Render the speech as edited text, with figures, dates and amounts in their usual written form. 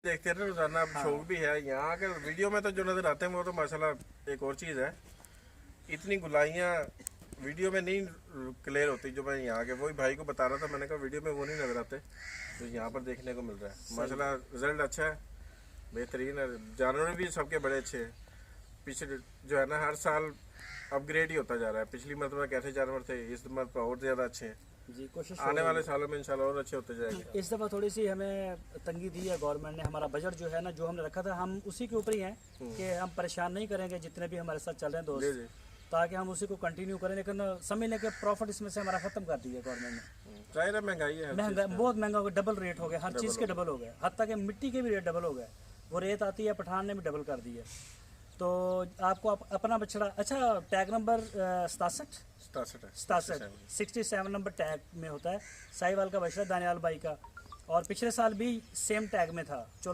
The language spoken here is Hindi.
देखते रहे रोजाना, अब शौक भी है। यहाँ के वीडियो में तो जो नजर आते हैं वो तो माशाल्लाह एक और चीज़ है। इतनी गुलाइयाँ वीडियो में नहीं क्लियर होती जो मैं यहाँ के वही भाई को बता रहा था। मैंने कहा वीडियो में वो नहीं नजर आते तो यहाँ पर देखने को मिल रहा है। माशाल्लाह रिजल्ट अच्छा है, बेहतरीन है। जानवर भी सबके बड़े अच्छे हैं। पिछले जो है ना हर साल अपग्रेड ही होता जा रहा है। पिछली मरतबा कैसे जानवर थे, इस मरतबा और ज़्यादा अच्छे हैं। जी कोशिश आने वाले सालों में इंशाल्लाह और अच्छे होते जाएंगे। इस दफ़ा थोड़ी सी हमें तंगी दी है गवर्नमेंट ने। हमारा बजट जो है ना जो हमने रखा था हम उसी के ऊपर ही हैं कि हम परेशान नहीं करेंगे जितने भी हमारे साथ चल रहे हैं जी दोस्त, जी, ताकि हम उसी को कंटिन्यू करें। लेकिन समझ लें कि प्रॉफिट इसमें से हमारा ख़त्म कर दिया गवर्नमेंट ने। जाहिर है महंगाई है हर महंगा चीज़ बहुत महंगा हो गया, डबल रेट हो गया, हर चीज़ के डबल हो गया, हद तक कि मिट्टी के भी रेट डबल हो गए। वो रेत आती है पठान ने भी डबल कर दी है। तो आपको अपना बछड़ा अच्छा टैग नंबर 67 67 नंबर टैग में होता है। साहिवाल का बछड़ा दानियाल भाई का, और पिछले साल भी सेम टैग में था। चलो